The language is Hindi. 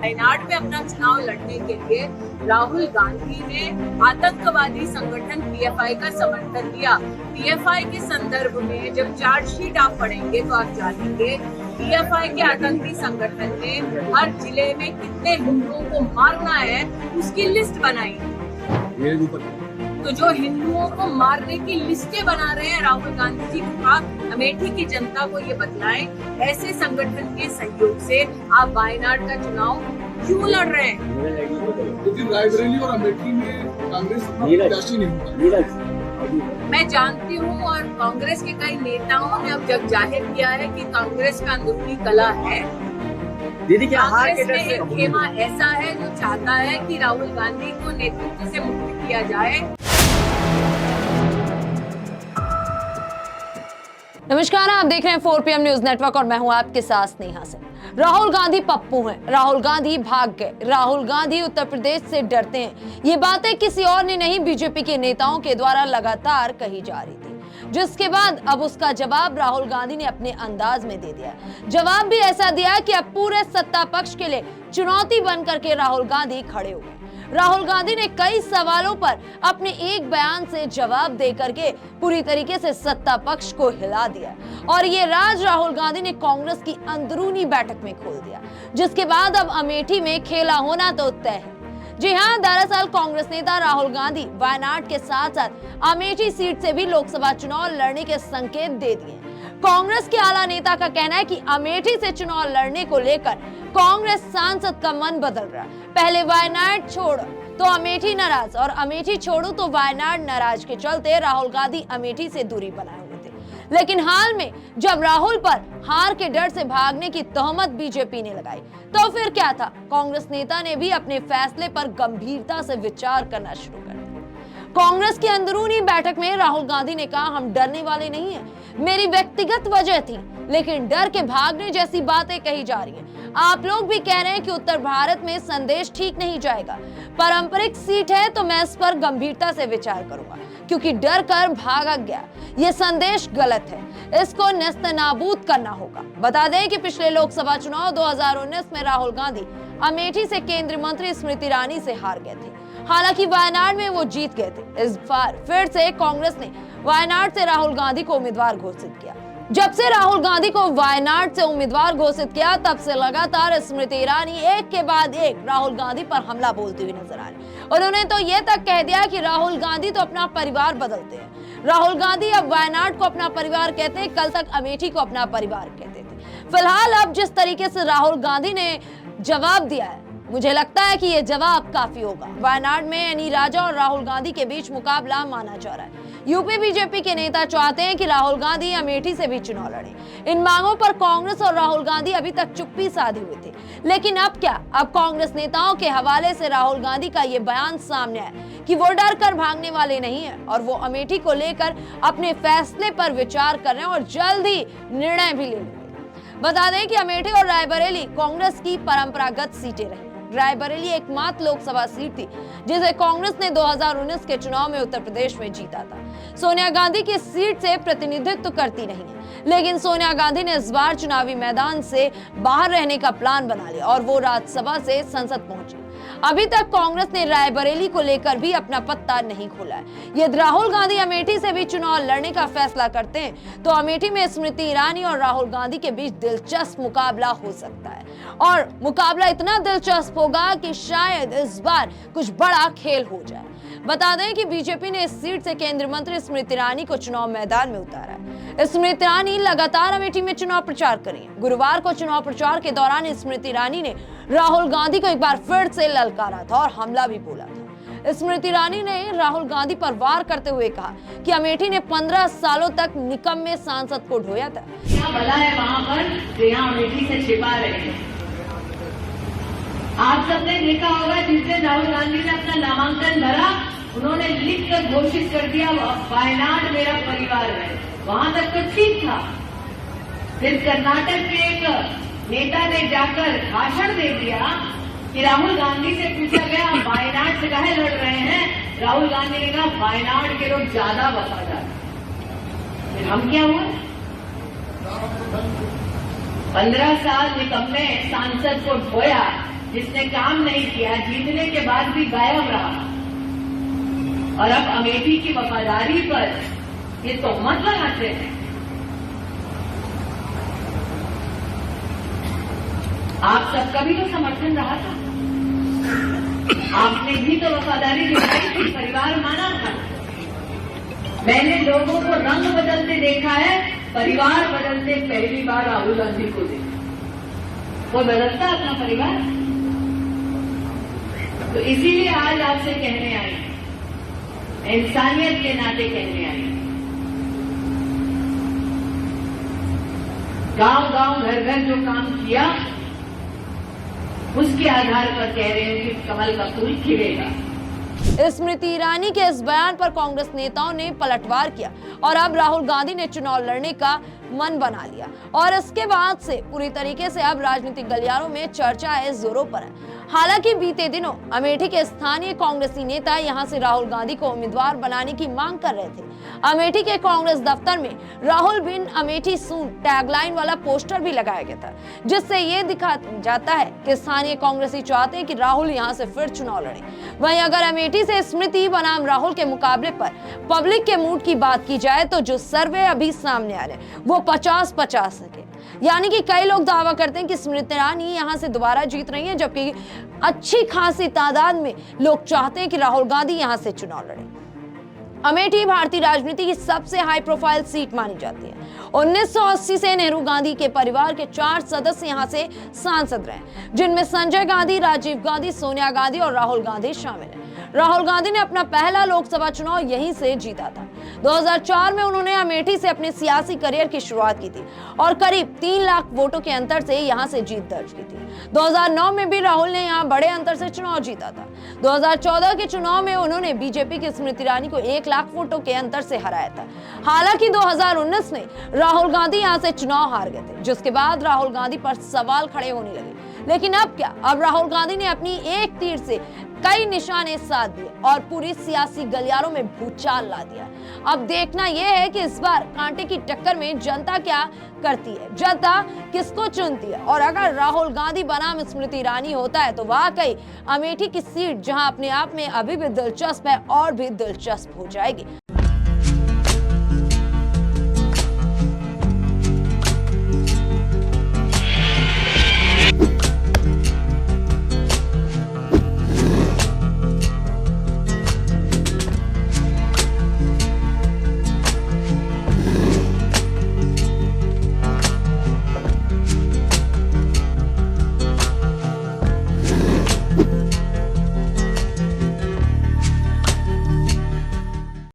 वायनाड में अपना चुनाव लड़ने के लिए राहुल गांधी ने आतंकवादी संगठन पीएफआई का समर्थन दिया। पीएफआई के संदर्भ में जब चार्जशीट आप पढ़ेंगे तो आप जानेंगे पीएफआई के आतंकी संगठन ने हर जिले में कितने हिंदुओं को मारना है उसकी लिस्ट बनाई। तो जो हिंदुओं को मारने की लिस्टें बना रहे हैं राहुल गांधी जी का, अमेठी की जनता को ये बतलाएं, ऐसे संगठन के सहयोग से आप वायनाड का चुनाव क्यों लड़ रहे हैं? लेकिन रायबरेली और अमेठी में कांग्रेस प्रत्याशी नहीं होता। मैं जानती हूँ और कांग्रेस के कई नेताओं ने अब जब जाहिर किया है कि कांग्रेस का अंदरूनी कला है। दीदी क्या हार के डर कांग्रेस में एक खेमा ऐसा है जो चाहता है कि राहुल गांधी को नेतृत्व से मुक्त किया जाए। नमस्कार, आप देख रहे हैं 4 PM न्यूज नेटवर्क और मैं हूं आपके साथ स्नेहा सिंह। राहुल गांधी पप्पू हैं, राहुल गांधी भाग गए, राहुल गांधी उत्तर प्रदेश से डरते हैं। ये बातें किसी और ने नहीं, बीजेपी के नेताओं के द्वारा लगातार कही जा रही थी, जिसके बाद अब उसका जवाब राहुल गांधी ने अपने अंदाज में दे दिया। जवाब भी ऐसा दिया कि अब पूरे सत्ता पक्ष के लिए चुनौती बनकर के राहुल गांधी खड़े हो गए। राहुल गांधी ने कई सवालों पर अपने एक बयान से जवाब देकर के पूरी तरीके से सत्ता पक्ष को हिला दिया और ये राज राहुल गांधी ने कांग्रेस की अंदरूनी बैठक में खोल दिया, जिसके बाद अब अमेठी में खेला होना तो तय है। जी हां, दरअसल कांग्रेस नेता राहुल गांधी वायनाड के साथ साथ अमेठी सीट से भी लोकसभा चुनाव लड़ने के संकेत दे दिए। कांग्रेस के आला नेता का कहना है कि अमेठी से चुनाव लड़ने को लेकर कांग्रेस सांसद का मन बदल रहा है। पहले वायनाड छोड़ तो अमेठी नाराज और अमेठी छोड़ो तो वायनाड नाराज के चलते राहुल गांधी अमेठी से दूरी बनाए हुए थे। लेकिन हाल में जब राहुल पर हार के डर से भागने की तोहमत बीजेपी ने लगाई तो फिर क्या था, कांग्रेस नेता ने भी अपने फैसले पर गंभीरता से विचार करना शुरू कर दिया। कांग्रेस की अंदरूनी बैठक में राहुल गांधी ने कहा, हम डरने वाले नहीं हैं, मेरी व्यक्तिगत वजह थी, लेकिन डर के भागने जैसी बातें कही जा रही हैं। आप लोग भी कह रहे हैं कि उत्तर भारत में संदेश ठीक नहीं जाएगा, पारंपरिक सीट है तो मैं इस पर गंभीरता से विचार करूंगा, क्योंकि डर कर भागा गया ये संदेश गलत है, इसको नेस्तनाबूद करना होगा। बता दें कि पिछले लोकसभा चुनाव 2019 में राहुल गांधी अमेठी से केंद्रीय मंत्री स्मृति ईरानी से हार गए थे। हालांकि वायनाड में वो जीत गए थे। इस बार फिर से कांग्रेस ने वायनाड से राहुल गांधी को उम्मीदवार घोषित किया। जब से राहुल गांधी को वायनाड से उम्मीदवार घोषित किया तब से लगातार स्मृति ईरानी एक के बाद एक राहुल गांधी पर हमला बोलती हुई नजर आ रही। उन्होंने तो ये तक कह दिया कि राहुल गांधी तो अपना परिवार बदलते हैं। राहुल गांधी अब वायनाड को अपना परिवार कहते हैं, कल तक अमेठी को अपना परिवार कहते थे। फिलहाल अब जिस तरीके से राहुल गांधी ने जवाब दिया है, मुझे लगता है कि ये जवाब काफी होगा। वायनाड में एनी राजा और राहुल गांधी के बीच मुकाबला माना जा रहा है। यूपी बीजेपी के नेता चाहते हैं कि राहुल गांधी अमेठी से भी चुनाव लड़े। इन मांगों पर कांग्रेस और राहुल गांधी अभी तक चुप्पी साधे हुए थे, लेकिन अब क्या, अब कांग्रेस नेताओं के हवाले से राहुल गांधी का ये बयान सामने आया कि वो डर कर भागने वाले नहीं है और वो अमेठी को लेकर अपने फैसले पर विचार कर रहे हैं और जल्द ही निर्णय भी ले लेंगे। बता दें कि अमेठी और रायबरेली कांग्रेस की परंपरागत सीटें रही। रायबरेली एकमात्र लोकसभा सीट थी जिसे कांग्रेस ने 2019 के चुनाव में उत्तर प्रदेश में जीता था। सोनिया गांधी की सीट से प्रतिनिधित्व करती नहीं है, लेकिन सोनिया गांधी ने इस बार चुनावी मैदान से बाहर रहने का प्लान बना लिया और वो राज्यसभा से संसद पहुंची। अभी तक कांग्रेस ने रायबरेली को लेकर भी अपना पत्ता नहीं खोला है। यदि राहुल गांधी अमेठी से भी चुनाव लड़ने का फैसला करते हैं तो अमेठी में स्मृति ईरानी और राहुल गांधी के बीच दिलचस्प मुकाबला हो सकता है और मुकाबला इतना दिलचस्प होगा कि शायद इस बार कुछ बड़ा खेल हो जाए। बता दें कि बीजेपी ने इस सीट से केंद्रीय मंत्री स्मृति ईरानी को चुनाव मैदान में उतारा है। स्मृति ईरानी लगातार अमेठी में चुनाव प्रचार करी है। गुरुवार को चुनाव प्रचार के दौरान स्मृति ईरानी ने राहुल गांधी को एक बार फिर से ललकारा था और हमला भी बोला था। स्मृति ईरानी ने राहुल गांधी पर वार करते हुए कहा कि अमेठी ने 15 सालों तक निकम्मे सांसद को ढोया था। क्या भला है वहाँ पर यहाँ अमेठी से छिपा रहे हैं। आप सबने देखा होगा जिस दिन राहुल गांधी ने अपना नामांकन भरा, उन्होंने लिखकर घोषित कर दिया वायनाड मेरा परिवार है। वहां तक तो ठीक था। फिर कर्नाटक के एक नेता ने जाकर भाषण दे दिया कि राहुल गांधी से पूछा गया आप वायनाड से काहे लड़ रहे हैं। राहुल गांधी ने कहा वायनाड के लोग ज्यादा वफादार। फिर हम क्या हुए, 15 साल निकम्मे सांसद को ढोया जिसने काम नहीं किया, जीतने के बाद भी गायब रहा और अब अमेठी की वफादारी पर ये तोहमत लगाते हैं। आप सबका भी तो समर्थन रहा था, आपने भी तो वफादारी दिखाई थी, परिवार माना था। मैंने लोगों को रंग बदलते देखा है, परिवार बदलते पहली बार राहुल गांधी को देखा। वो बदलता अपना परिवार, तो इसीलिए आज आपसे कहने आई, इंसानियत के नाते कहने आई, गांव गांव घर घर जो काम किया उसके आधार पर कह रहे हैं कि कमल का फूल खिलेगा। स्मृति ईरानी के इस बयान पर कांग्रेस नेताओं ने पलटवार किया और अब राहुल गांधी ने चुनाव लड़ने का मन बना लिया और इसके बाद से पूरी तरीके से अब राजनीतिक गलियारों में चर्चा जोरों पर है। हालांकि बीते दिनों अमेठी के स्थानीय कांग्रेसी नेता यहां से राहुल गांधी को उम्मीदवार बनाने की मांग कर रहे थे। अमेठी के कांग्रेस दफ्तर में राहुल बिन अमेठी सून टैगलाइन वाला पोस्टर भी लगाया गया था, जिससे ये दिखा जाता है कि स्थानीय कांग्रेसी चाहते हैं कि राहुल यहां से फिर चुनाव लड़े। वहीं अगर अमेठी से स्मृति बनाम राहुल के मुकाबले पर पब्लिक के मूड की बात की जाए तो जो सर्वे अभी सामने आ रहे हैं वो 50-50 है, यानी कि कई लोग दावा करते हैं कि स्मृति ईरानी यहां से दोबारा जीत रही हैं, जबकि अच्छी खासी तादाद में लोग चाहते हैं कि राहुल गांधी यहां से चुनाव लड़े। अमेठी भारतीय राजनीति की सबसे हाई प्रोफाइल सीट मानी जाती है। 1980 से नेहरू गांधी के परिवार के 4 सदस्य यहां से सांसद रहे, जिनमें संजय गांधी, राजीव गांधी, सोनिया गांधी और राहुल गांधी शामिल हैं। राहुल गांधी ने अपना पहला लोकसभा चुनाव यहीं से जीता था। 2004 में उन्होंने अमेठी से अपने सियासी करियर की शुरुआत की थी और करीब 3 लाख वोटों के अंतर से यहां से जीत दर्ज की थी। 2009 में भी राहुल ने यहां बड़े अंतर से चुनाव जीता था। 2014 के चुनाव में उन्होंने बीजेपी की स्मृति ईरानी को 1 लाख वोटों के अंतर से हराया था। हालांकि 2019 में राहुल गांधी यहां से चुनाव हार गए थे, जिसके बाद राहुल गांधी पर सवाल खड़े होने लगे। लेकिन अब क्या, अब राहुल गांधी ने अपनी एक तीर से कई निशाने साध दिए और पूरी सियासी गलियारों में भूचाल ला दिया। अब देखना यह है कि इस बार कांटे की टक्कर में जनता क्या करती है, जनता किसको चुनती है। और अगर राहुल गांधी बनाम स्मृति ईरानी होता है तो वाकई अमेठी की सीट, जहां अपने आप में अभी भी दिलचस्प है, और भी दिलचस्प हो जाएगी।